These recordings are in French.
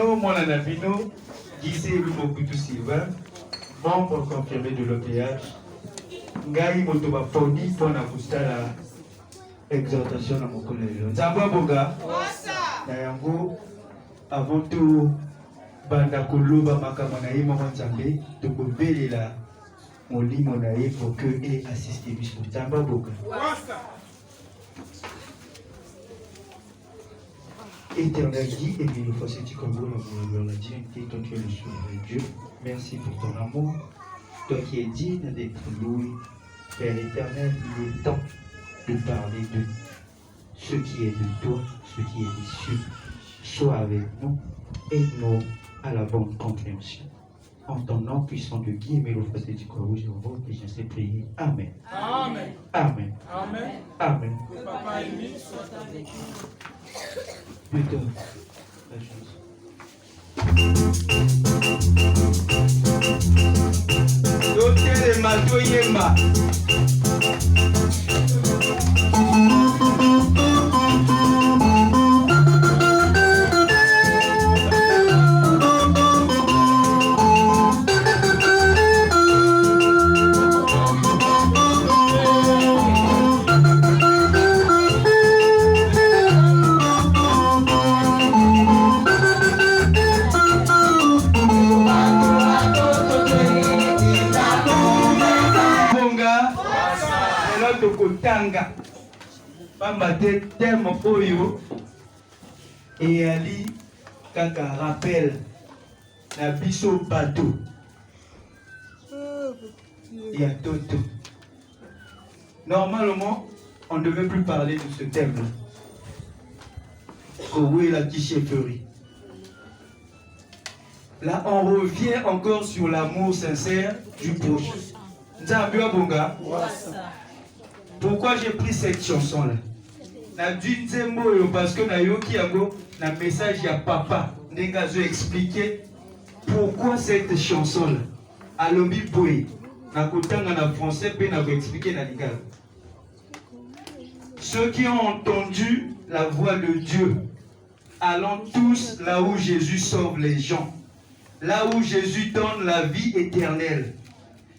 Bino, mon anabino, Guissé Lumokutu Silva, membre confirmé de l'OPH, Ngai Motoba Fondi, pour la exhortation à mon collège. Zamba Boga, Nayango, avant tout, Banda Koloba Makamanaï, Maman Zambé, Tokobelela, Moli Monaï, pour que ait assisté Bishop Zamba Boga. Éternel dit, et bien, une fois c'est comme vous, la divinité, toi tu es le souverain Dieu. Merci pour ton amour. Toi qui es digne d'être loué, Père éternel, il est temps de parler de ce qui est de toi, ce qui est des cieux. Sois avec nous, aide-nous à la bonne compréhension. En ton nom puissant de Guy, mais le frère du corps rouge, et je sais prier. Amen. Amen. Amen. Amen. Amen. Que papa Émile soit avec nous. Plutôt, la chance. Docteur Mato Yemba. Tanga pamba te thème oyo eyali kaka rappel na biso bato ya toto. Normalement on ne devait plus parler de ce thème là. Kowe la chefferie. Là on revient encore sur l'amour sincère du prochain. Nzambe Bonga. Pourquoi j'ai pris cette chanson-là? Parce que na message à papa, Nengazo expliqué pourquoi cette chanson-là. Alobi Boy, na kotanga na français, pe na expliqué na lingala. Ceux qui ont entendu la voix de Dieu, allons tous là où Jésus sauve les gens, là où Jésus donne la vie éternelle.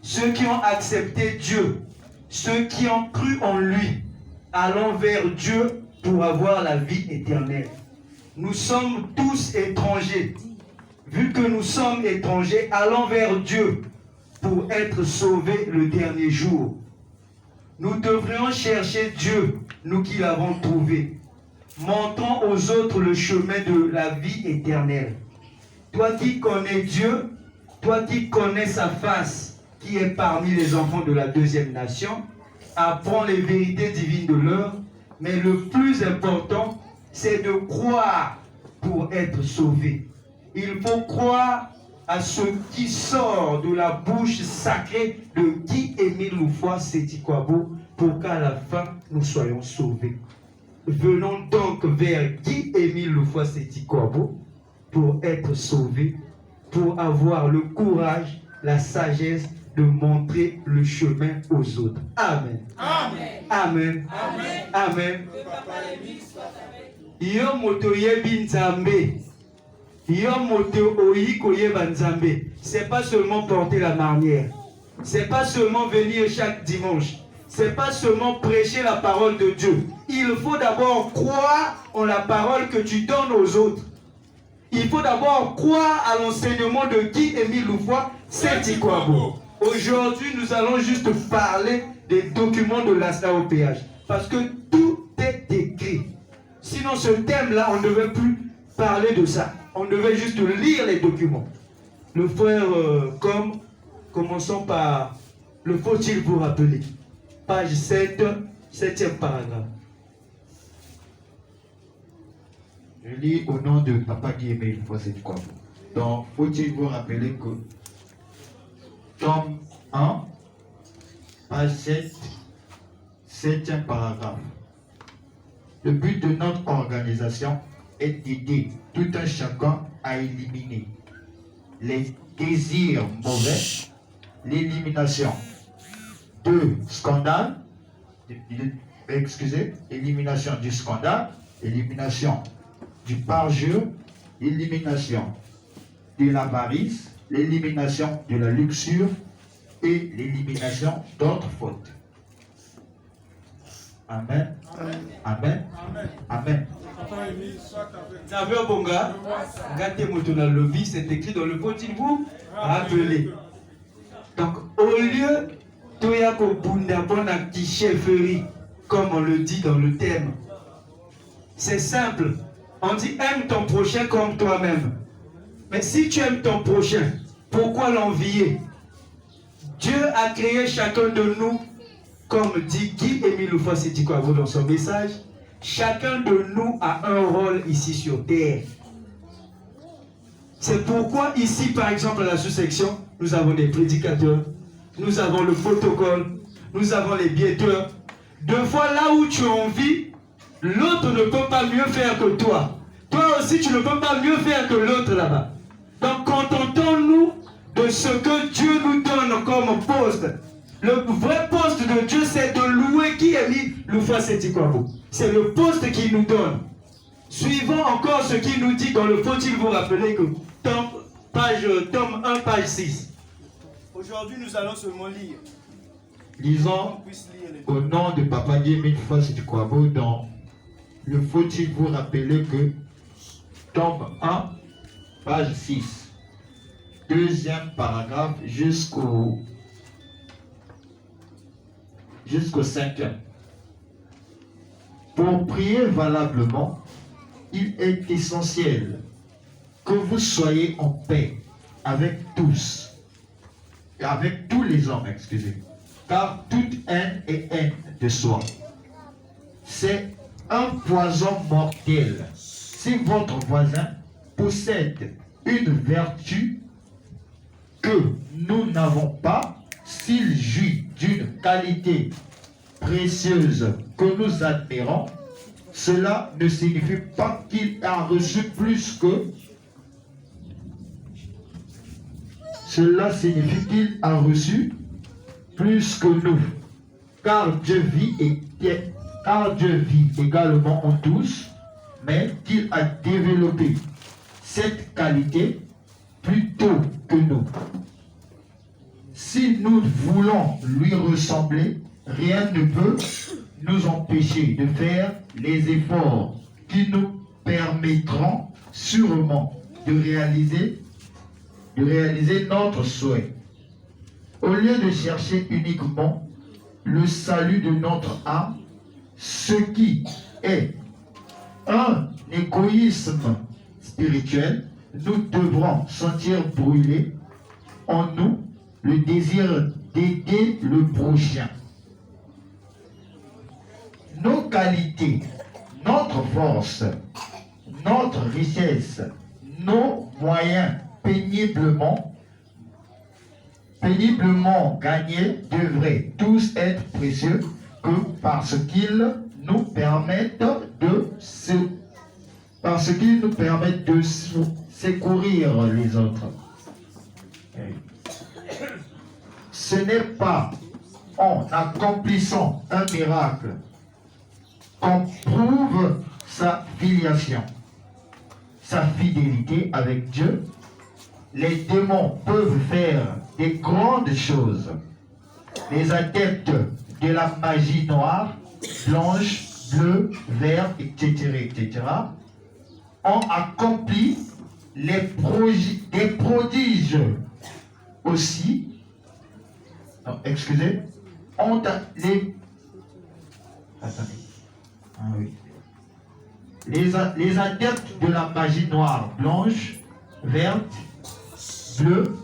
Ceux qui ont accepté Dieu, ceux qui ont cru en lui, allons vers Dieu pour avoir la vie éternelle. Nous sommes tous étrangers. Vu que nous sommes étrangers, allons vers Dieu pour être sauvés le dernier jour. Nous devrions chercher Dieu, nous qui l'avons trouvé. Montrons aux autres le chemin de la vie éternelle. Toi qui connais Dieu, toi qui connais sa face, qui est parmi les enfants de la deuxième nation, apprend les vérités divines de l'heure, mais le plus important, c'est de croire pour être sauvé. Il faut croire à ce qui sort de la bouche sacrée de Guy Émile Loufoy Sétikwabo pour qu'à la fin, nous soyons sauvés. Venons donc vers Guy Émile Loufoy Sétikwabo pour être sauvés, pour avoir le courage, la sagesse de montrer le chemin aux autres. Amen. Amen. Amen. Amen. Amen. Que papa Émile soit avec nous. Yo moto yebi nzambe. Yo moto oyiko yeba nzambe. C'est pas seulement porter la marnière. C'est pas seulement venir chaque dimanche. C'est pas seulement prêcher la parole de Dieu. Il faut d'abord croire en la parole que tu donnes aux autres. Il faut d'abord croire à l'enseignement de Guy Émile Loufoy Sétikwabo. Aujourd'hui, nous allons juste parler des documents de l'AOPH. Parce que tout est écrit. Sinon, ce thème-là, on ne devait plus parler de ça. On devait juste lire les documents. Le frère, commençons par le faut-il vous rappeler. Page 7, 7e paragraphe. Je lis au nom de Papa Guy Émile Loufoy Sétikwabo. Donc, faut-il vous rappeler que tome 1, page 7, 7e paragraphe. Le but de notre organisation est d'aider tout un chacun à éliminer les désirs mauvais, l'élimination de scandale, élimination du scandale, élimination du parjure, l'élimination de l'avarice, l'élimination de la luxure et l'élimination d'autres fautes. Amen. Amen. Amen. C'est écrit dans le faut-il vous rappeler. Donc, au lieu de chefferie, comme on le dit dans le thème, c'est simple. On dit aime ton prochain comme toi-même. Mais si tu aimes ton prochain, pourquoi l'envier? Dieu a créé chacun de nous, comme dit Guy-Émile Oufouassi-Dikoabo dans son message, chacun de nous a un rôle ici sur terre. C'est pourquoi ici, par exemple, à la sous-section, nous avons des prédicateurs, nous avons le protocole, nous avons les biaiteurs. Deux fois là où tu envies, l'autre ne peut pas mieux faire que toi. Toi aussi, tu ne peux pas mieux faire que l'autre là-bas. Donc, contentons-nous de ce que Dieu nous donne comme poste. Le vrai poste de Dieu, c'est de louer Guy-Émile Oufouassi-Dikoabo. C'est le poste qu'il nous donne. Suivons encore ce qu'il nous dit dans le faut-il vous rappeler que tome 1, page 6. Aujourd'hui, nous allons seulement lire. Lisons au nom de Papa Guy-Émile Oufouassi-Dikoabo dans le faut-il vous rappeler que tome 1, page 6. Deuxième paragraphe jusqu'au 5e. Pour prier valablement, il est essentiel que vous soyez en paix avec tous, avec tous les hommes, excusez, car toute haine est haine de soi. C'est un poison mortel. Si votre voisin possède une vertu que nous n'avons pas, s'il jouit d'une qualité précieuse que nous admirons, cela ne signifie pas qu'il a reçu plus que. Cela signifie qu'il a reçu plus que nous. Car Dieu vit également en tous, mais qu'il a développé cette qualité plus tôt que nous. Si nous voulons lui ressembler, rien ne peut nous empêcher de faire les efforts qui nous permettront sûrement de réaliser notre souhait. Au lieu de chercher uniquement le salut de notre âme, ce qui est un égoïsme spirituel, nous devrons sentir brûler en nous le désir d'aider le prochain. Nos qualités, notre force, notre richesse, nos moyens péniblement gagnés devraient tous être précieux parce qu'ils nous permettent de secourir les autres. Ce n'est pas en accomplissant un miracle qu'on prouve sa filiation, sa fidélité avec Dieu. Les démons peuvent faire des grandes choses. Les adeptes de la magie noire, blanche, bleue, verte, etc., ont accompli des prodiges aussi. Non, excusez. Les adeptes de la magie noire, blanche, verte, bleue,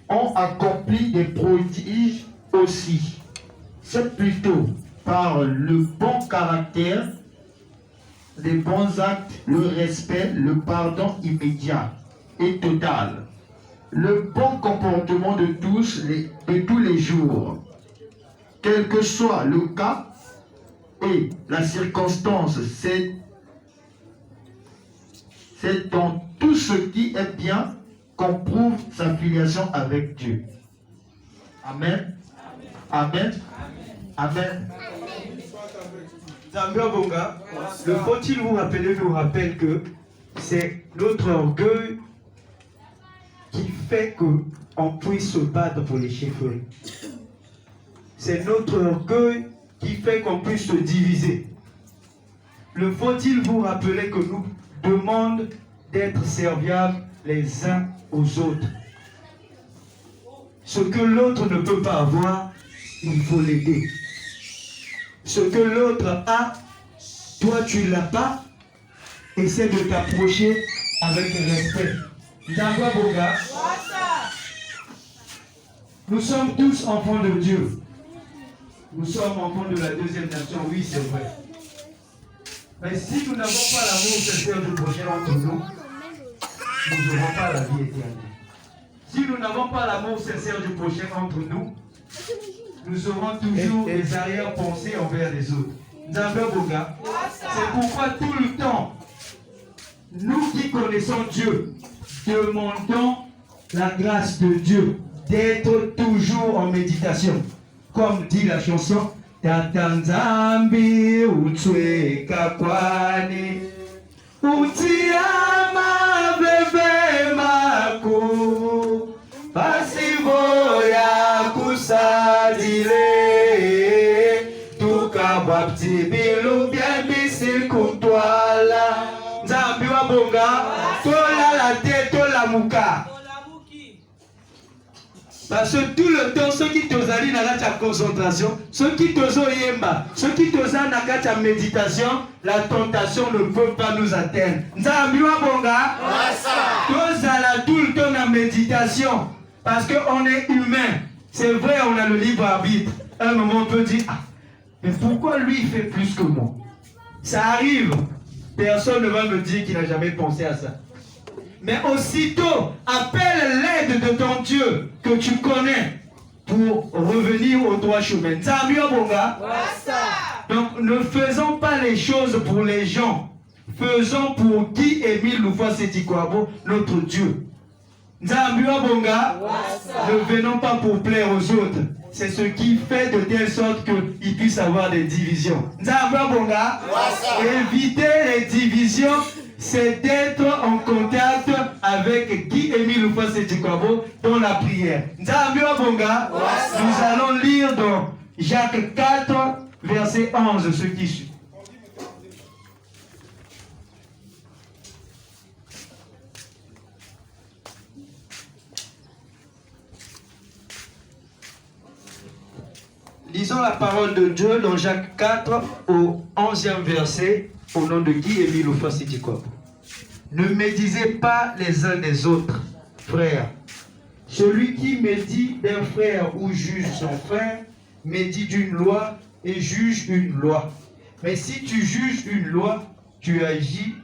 ont accompli des prodiges aussi. C'est plutôt par le bon caractère, les bons actes, le respect, le pardon immédiat et total, le bon comportement de tous les jours, quel que soit le cas et la circonstance, c'est dans tout ce qui est bien qu'on prouve sa filiation avec Dieu. Amen. Amen. Amen. Le faut-il vous rappeler nous rappelle que C'est notre orgueil qui fait qu'on puisse se battre pour les chefferies. C'est notre orgueil qui fait qu'on puisse se diviser. Le faut-il vous rappeler que nous demandons d'être serviables les uns aux autres. Ce que l'autre ne peut pas avoir, il faut l'aider. Ce que l'autre a, toi tu ne l'as pas, essaie de t'approcher avec respect. D'abord, Boga, nous sommes tous enfants de Dieu. Nous sommes enfants de la deuxième nation, oui c'est vrai. Mais si nous n'avons pas l'amour sincère du prochain entre nous, nous n'aurons pas la vie éternelle. Si nous n'avons pas l'amour sincère du prochain entre nous, nous aurons toujours des arrière-pensées envers les autres. C'est pourquoi tout le temps, nous qui connaissons Dieu, demandons la grâce de Dieu d'être toujours en méditation. Comme dit la chanson, Tatanzambi utwe kakwani utiama bebe maku pasivoya kusadile tukabapti bilu biambisi kutwala nzambi wa bonga tola la tête tola muka. Parce que tout le temps, ceux qui te allient dans la concentration, ceux qui te yemba, ceux qui te dans la méditation, la tentation ne peut pas nous atteindre. Nzambi wa bonga, tout le temps dans la méditation, parce qu'on est humain. C'est vrai, on a le libre arbitre. À un moment, on peut dire, ah, mais pourquoi lui il fait plus que moi? Ça arrive. Personne ne va me dire qu'il n'a jamais pensé à ça. Mais aussitôt, appelle l'aide de ton Dieu que tu connais pour revenir au droit chemin. Donc, ne faisons pas les choses pour les gens. Faisons pour Guy Émile Loufa Setikwabo, notre Dieu. Ne venons pas pour plaire aux autres. C'est ce qui fait de telle sorte qu'il puisse avoir des divisions. Éviter les divisions, c'est d'être en contact avec Guy Émile Loufa Setikwabo dans la prière. Nous allons lire dans Jacques 4, verset 11, ce qui suit. Lisons la parole de Dieu dans Jacques 4 au 11e verset au nom de Guy Émile Loufa Setikwabo. Ne médisez pas les uns des autres, frères. Celui qui médit d'un frère ou juge son frère, médit d'une loi et juge une loi. Mais si tu juges une loi, tu agis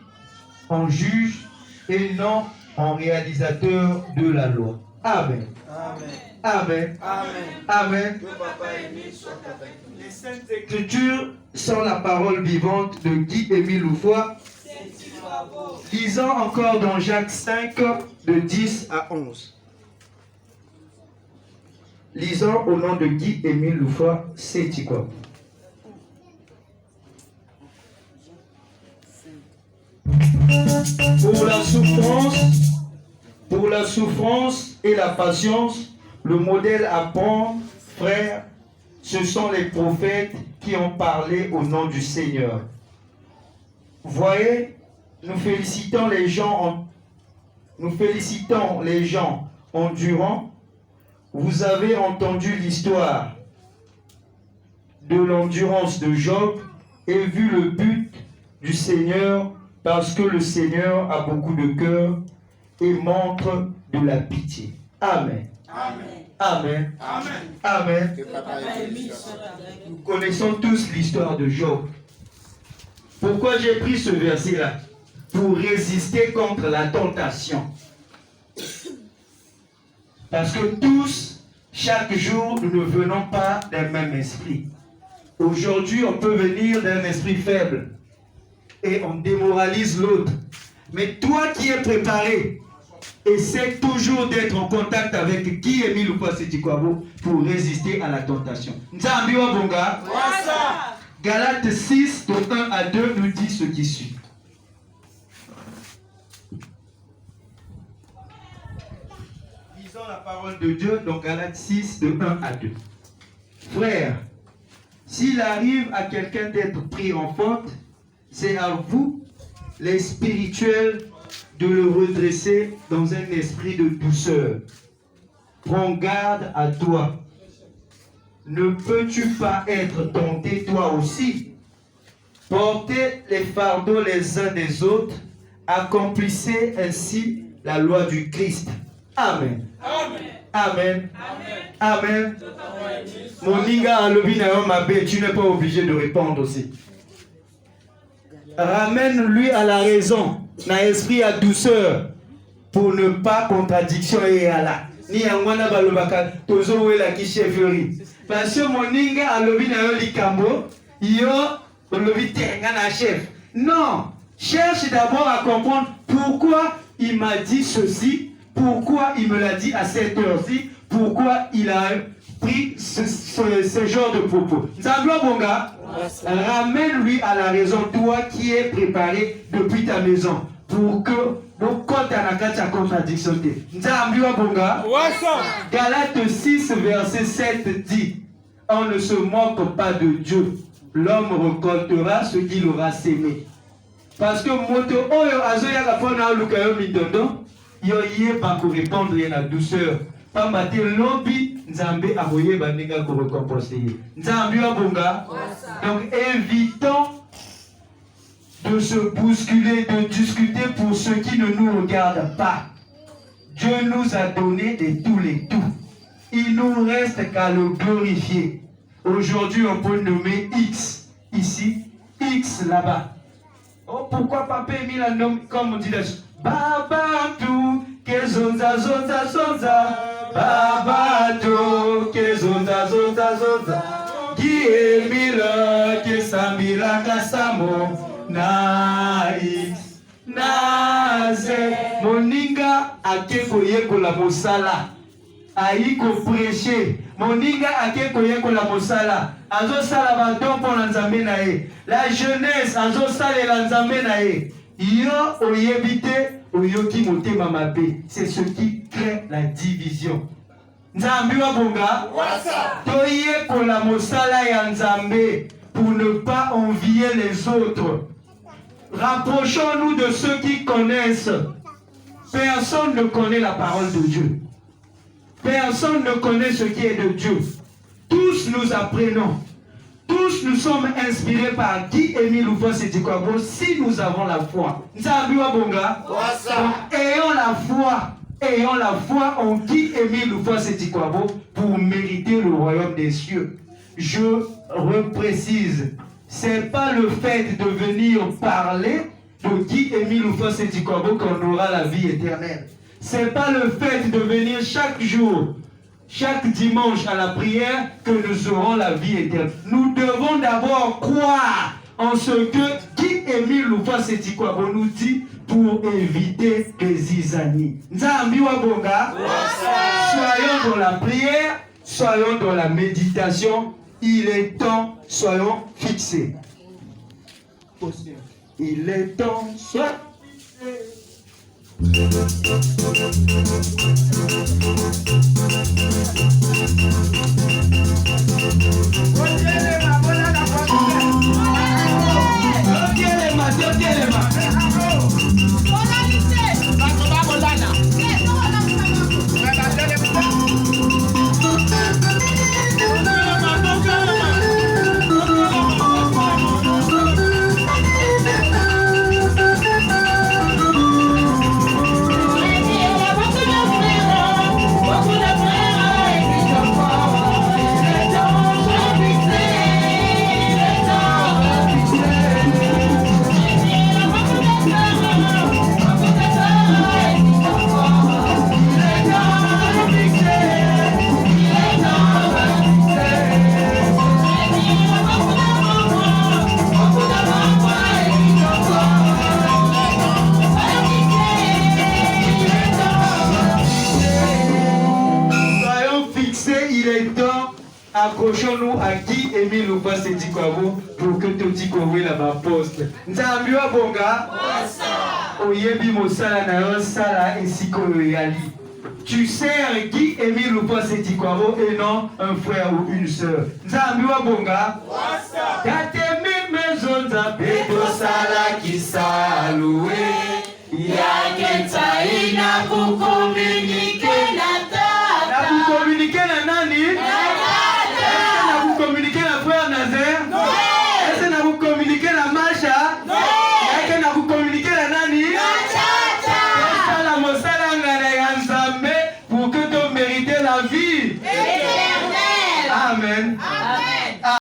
en juge et non en réalisateur de la loi. Amen. Amen. Amen. Amen. Amen. Les Saintes Écritures sont la parole vivante de Guy Émile Loufa. Lisons encore dans Jacques 5, de 10 à 11. Lisons au nom de Guy Émile Loufa Setikwabo. Pour la souffrance et la patience, le modèle à prendre, frère, ce sont les prophètes qui ont parlé au nom du Seigneur. Voyez, nous félicitons les gens endurant. Vous avez entendu l'histoire de l'endurance de Job et vu le but du Seigneur, parce que le Seigneur a beaucoup de cœur et montre de la pitié. Amen. Amen. Amen. Amen. Amen. Nous connaissons tous l'histoire de Job. Pourquoi j'ai pris ce verset-là? Pour résister contre la tentation. Parce que tous, chaque jour, nous ne venons pas d'un même esprit. Aujourd'hui, on peut venir d'un esprit faible et on démoralise l'autre. Mais toi qui es préparé, essaie toujours d'être en contact avec Guy Émile Loufa Setikwabo pour résister à la tentation. Nzambi wa bonga. Galates 6, de 1 à 2 nous dit ce qui suit. lisons la parole de Dieu dans Galates 6, de 1 à 2. Frères, s'il arrive à quelqu'un d'être pris en faute, c'est à vous, les spirituels, de le redresser dans un esprit de douceur. Prends garde à toi. Ne peux-tu pas être tenté toi aussi? Portez les fardeaux les uns des autres, accomplissez ainsi la loi du Christ. Amen. Amen. Amen. Amen. Amen. Mon ninga alobi na yo mabe, tu n'es pas obligé de répondre aussi. Ramène-lui à la raison, na esprit à douceur, pour ne pas contradiction et à la. Ni angwana balobaka tozo wela ki chefferie. Parce que mon ninga alobi na yo likambo, yo olobi tenga na chef. Non, cherche d'abord à comprendre pourquoi il m'a dit ceci, pourquoi il me l'a dit à cette heure-ci, pourquoi il a pris ce genre de propos. Nzamblo Bonga, ramène-lui à la raison, toi qui es préparé depuis ta maison, pour que nos comptes à la contradiction. Nzamblo Bonga, Galates 6, verset 7 dit, on ne se moque pas de Dieu, l'homme récoltera ce qu'il aura sémé. Parce que moto oyo azoya ka pona luka yo mindondo yo yeba ko répondre na douceur pamba te lobi nzambe aboye baninga ko récompenser nzambe abonga. Donc évitons de se bousculer, de discuter pour ceux qui ne nous regardent pas. Dieu nous a donné de tous les tout. Il nous reste qu'à le glorifier. Aujourd'hui on peut nommer X ici, X là-bas. Oh, pourquoi papa a mis la nom comme on dit là? Baba tu, que zonza zonza zonza. Baba tu, que zonza zonza zonza. Qui est mila, que sambila kasamo. Naïs, naze. Moninga akeko yeko la mosala. Aïko prêcher. Moninga akeko yeko la mosala. Azo sala badon pour l'anzambe na ye. La jeunesse azo sala l'anzambe na ye. Yo oyebite oyoki motema mabe. C'est ce qui crée la division. Nzambe wa bonga. Toye ko la mosala ya nzambe pour ne pas envier les autres. Rapprochons-nous de ceux qui connaissent. Personne ne connaît la parole de Dieu. Personne ne connaît ce qui est de Dieu. Tous nous apprenons. Tous nous sommes inspirés par Guy Émile Oufouas-Sedi-Kouabo si nous avons la foi. Donc, ayons la foi en Guy Émile Oufouas-Sedi-Kouabo pour mériter le royaume des cieux. Je reprécise, c'est pas le fait de venir parler de Guy Émile Oufouas-Sedi-Kouabo qu'on aura la vie éternelle. C'est pas le fait de venir chaque jour, chaque dimanche à la prière que nous aurons la vie éternelle. Nous devons d'abord croire en ce que Guy Émile Oufouas-Sedi-Kouabo nous dit pour éviter les zizanies. Nzambi wa bonga, soyons dans la prière, soyons dans la méditation. Il est temps, soyons fixés. Il est temps, soyons fixés. Accrochons-nous à Guy Émile Oufouas-Sedi-Kouabo pour que Toti Koué la poste. Nzambi wa bonga. Oyebi mosala na yo sala esiko yali. tu sers Guy Émile Loupaseti Kwabo et non un frère ou une sœur. Nzambi wa bonga. Tatemi maison nzambe tosala kisaloué. Yaketa ina kukomini